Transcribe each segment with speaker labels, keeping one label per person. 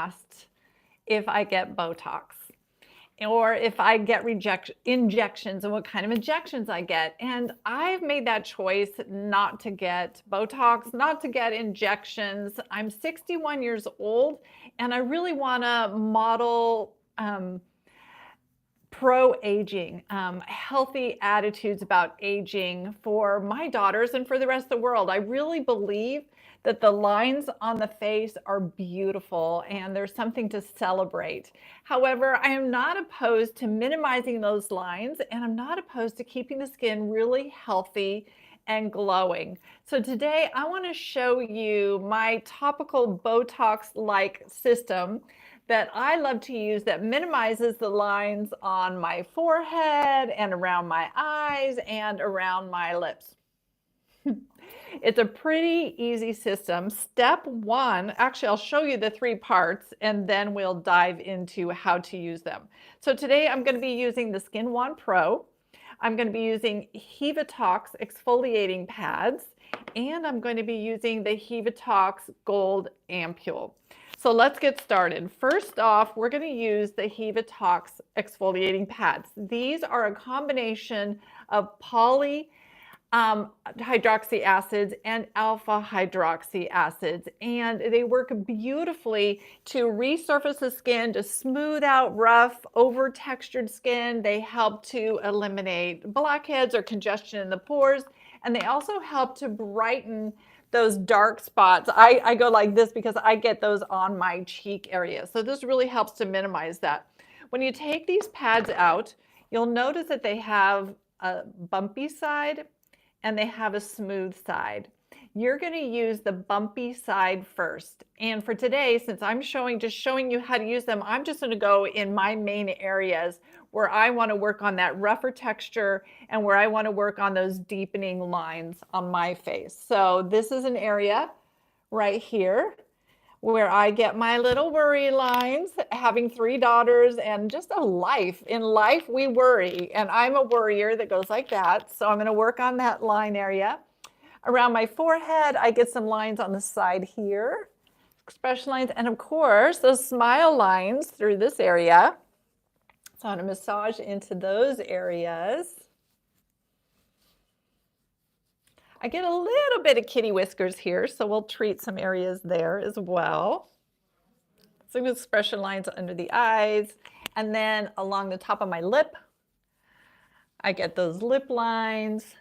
Speaker 1: asked if I get Botox or if I get injections and what kind of injections I get. And I've made that choice not to get Botox, not to get injections. I'm 61 years old and I really want to model pro-aging, healthy attitudes about aging for my daughters and for the rest of the world. I really believe that the lines on the face are beautiful and there's something to celebrate. However, I am not opposed to minimizing those lines, and I'm not opposed to keeping the skin really healthy and glowing. So today I want to show you my topical Botox-like system that I love to use that minimizes the lines on my forehead and around my eyes and around my lips. It's a pretty easy system. Step one, actually I'll show you the 3 parts and then we'll dive into how to use them. So today I'm going to be using the Skin Wand Pro. I'm going to be using Hevatox exfoliating pads, and I'm going to be using the Hevatox Gold Ampoule. So let's get started. First off, we're going to use the Hevatox exfoliating pads. These are a combination of poly-hydroxy acids and alpha-hydroxy acids, and they work beautifully to resurface the skin, to smooth out rough, over-textured skin. They help to eliminate blackheads or congestion in the pores, and they also help to brighten those dark spots. I go like this because I get those on my cheek area. So this really helps to minimize that. When you take these pads out, you'll notice that they have a bumpy side and they have a smooth side. You're going to use the bumpy side first. And for today, since I'm just showing you how to use them, I'm just going to go in my main areas where I want to work on that rougher texture and where I want to work on those deepening lines on my face. So this is an area right here where I get my little worry lines, having 3 daughters and just a life. In life, we worry, and I'm a worrier that goes like that. So I'm going to work on that line area. Around my forehead, I get some lines on the side here, expression lines, and of course, those smile lines through this area. So I'm going to massage into those areas. I get a little bit of kitty whiskers here, so we'll treat some areas there as well. Some expression lines under the eyes, and then along the top of my lip, I get those lip lines.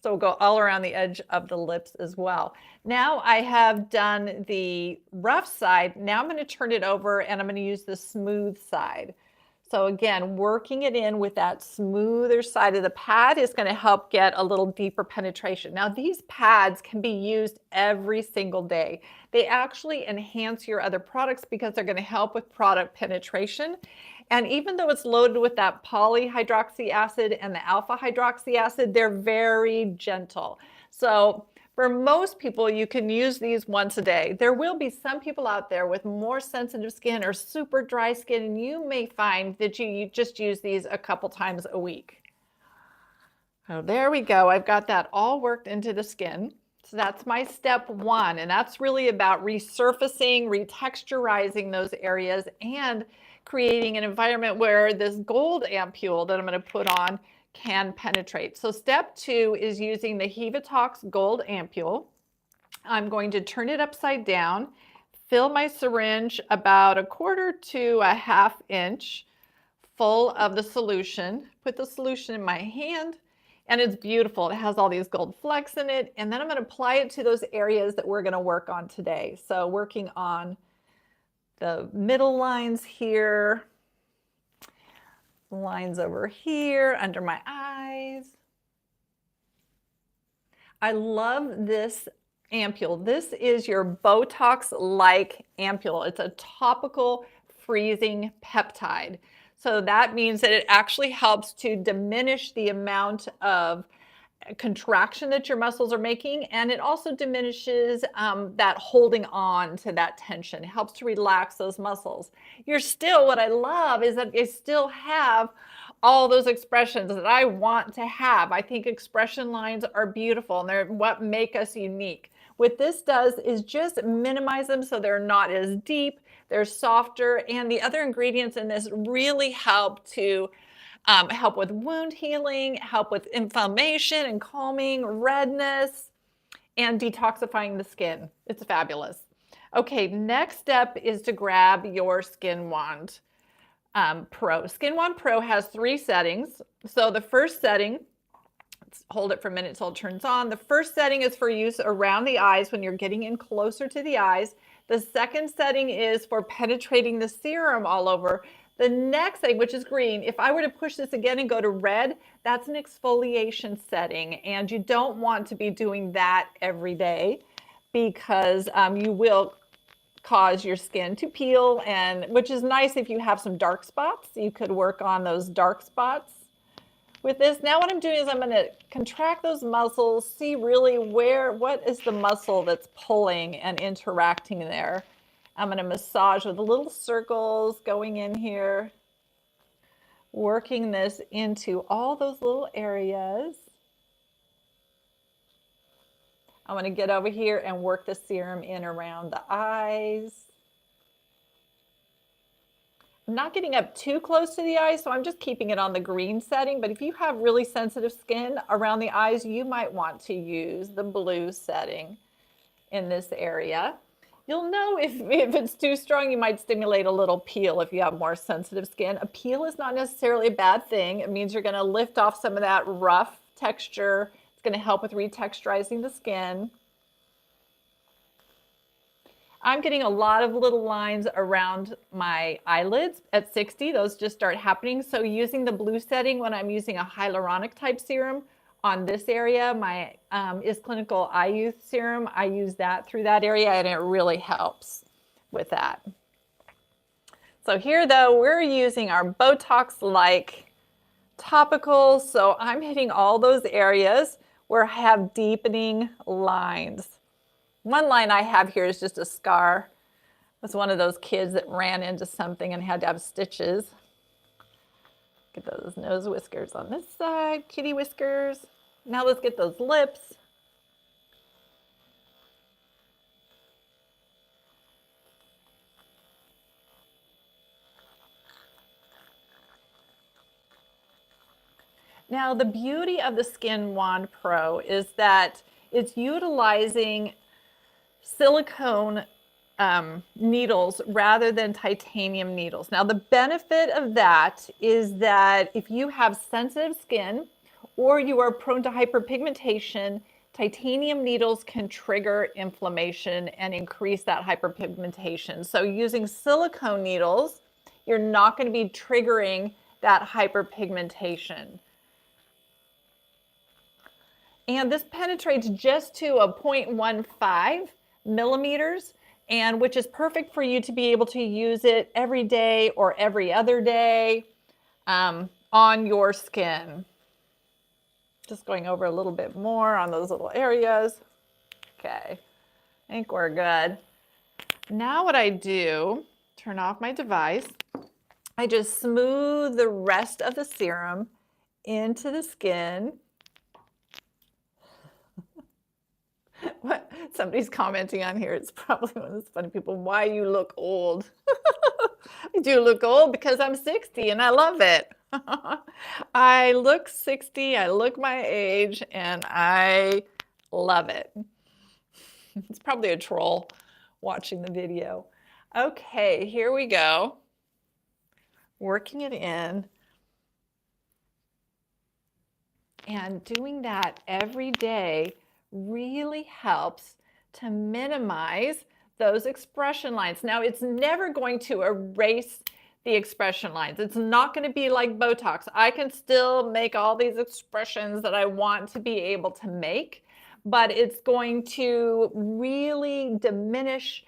Speaker 1: So we'll go all around the edge of the lips as well. Now I have done the rough side. Now I'm going to turn it over and I'm going to use the smooth side. So again, working it in with that smoother side of the pad is going to help get a little deeper penetration. Now these pads can be used every single day. They actually enhance your other products because they're going to help with product penetration. And even though it's loaded with that poly-hydroxy acid and the alpha-hydroxy acid, they're very gentle. So for most people, you can use these once a day. There will be some people out there with more sensitive skin or super dry skin, and you may find that you just use these a couple times a week. So there we go. I've got that all worked into the skin. So that's my step 1, and that's really about resurfacing, retexturizing those areas, and creating an environment where this gold ampoule that I'm going to put on can penetrate. So step 2 is using the Hevatox Gold Ampoule. I'm going to turn it upside down, fill my syringe about 1/4 to 1/2 inch full of the solution, put the solution in my hand, and it's beautiful. It has all these gold flecks in it, and then I'm going to apply it to those areas that we're going to work on today. So working on the middle lines here, lines over here under my eyes. I love this ampoule. This is your botox-like ampoule. It's a topical freezing peptide. So that means that it actually helps to diminish the amount of contraction that your muscles are making, and it also diminishes that holding on to that tension. It helps to relax those muscles. What I love is that you still have all those expressions that I want to have. I think expression lines are beautiful and they're what make us unique. What this does is just minimize them so they're not as deep, they're softer, and the other ingredients in this really help to help with wound healing, help with inflammation and calming, redness, and detoxifying the skin. It's fabulous. Okay, next step is to grab your Skin Wand Pro. Skin Wand Pro has 3 settings. So the first setting, let's hold it for a minute until it turns on. The first setting is for use around the eyes when you're getting in closer to the eyes. The second setting is for penetrating the serum all over. The next setting, which is green, if I were to push this again and go to red, that's an exfoliation setting. And you don't want to be doing that every day because you will cause your skin to peel, and which is nice if you have some dark spots. You could work on those dark spots with this. Now what I'm doing is I'm going to contract those muscles, see really what is the muscle that's pulling and interacting there. I'm going to massage with little circles going in here, working this into all those little areas. I'm going to get over here and work the serum in around the eyes. I'm not getting up too close to the eyes, so I'm just keeping it on the green setting. But if you have really sensitive skin around the eyes, you might want to use the blue setting in this area. You'll know if it's too strong, you might stimulate a little peel if you have more sensitive skin. A peel is not necessarily a bad thing. It means you're going to lift off some of that rough texture. It's going to help with retexturizing the skin. I'm getting a lot of little lines around my eyelids at 60. Those just start happening. So using the blue setting when I'm using a hyaluronic type serum on this area, my Is Clinical Eye Youth serum, I use that through that area and it really helps with that. So here though, we're using our botox-like topical. So I'm hitting all those areas where I have deepening lines. One line I have here is just a scar. It was one of those kids that ran into something and had to have stitches. Get those nose whiskers on this side, kitty whiskers. Now let's get those lips. Now the beauty of the Skin Wand Pro is that it's utilizing silicone needles rather than titanium needles. Now the benefit of that is that if you have sensitive skin or you are prone to hyperpigmentation, titanium needles can trigger inflammation and increase that hyperpigmentation. So using silicone needles, you're not going to be triggering that hyperpigmentation. And this penetrates just to a 0.15 millimeters, and which is perfect for you to be able to use it every day or every other day on your skin. Just going over a little bit more on those little areas. Okay, I think we're good. Now what I do, turn off my device, I just smooth the rest of the serum into the skin. What somebody's commenting on here, it's probably one of those funny people, why you look old. I do look old because I'm 60 and I love it. I look 60, I look my age, and I love it. It's probably a troll watching the video. Okay, here we go. Working it in. And doing that every day really helps to minimize those expression lines. Now, it's never going to erase the expression lines. It's not going to be like Botox. I can still make all these expressions that I want to be able to make, but it's going to really diminish,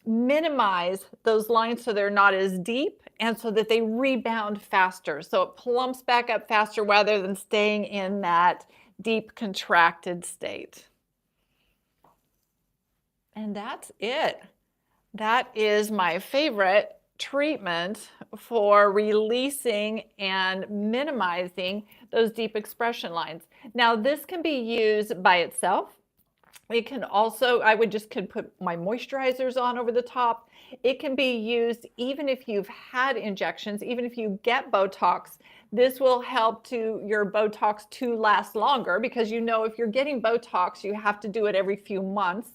Speaker 1: minimize those lines so they're not as deep and so that they rebound faster. So it plumps back up faster rather than staying in that deep contracted state. And that's it. That is my favorite treatment for releasing and minimizing those deep expression lines. Now this can be used by itself. It can also, could put my moisturizers on over the top. It can be used even if you've had injections, even if you get Botox. This will help your Botox to last longer, because if you're getting Botox, you have to do it every few months.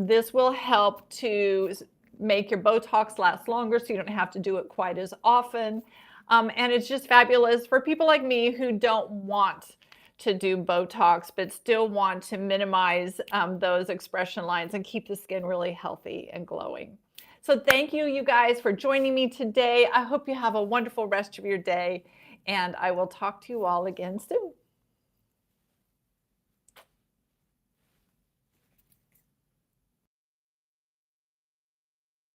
Speaker 1: This will help to make your Botox last longer, so you don't have to do it quite as often. And it's just fabulous for people like me who don't want to do Botox, but still want to minimize those expression lines and keep the skin really healthy and glowing. So thank you, you guys, for joining me today. I hope you have a wonderful rest of your day, and I will talk to you all again soon.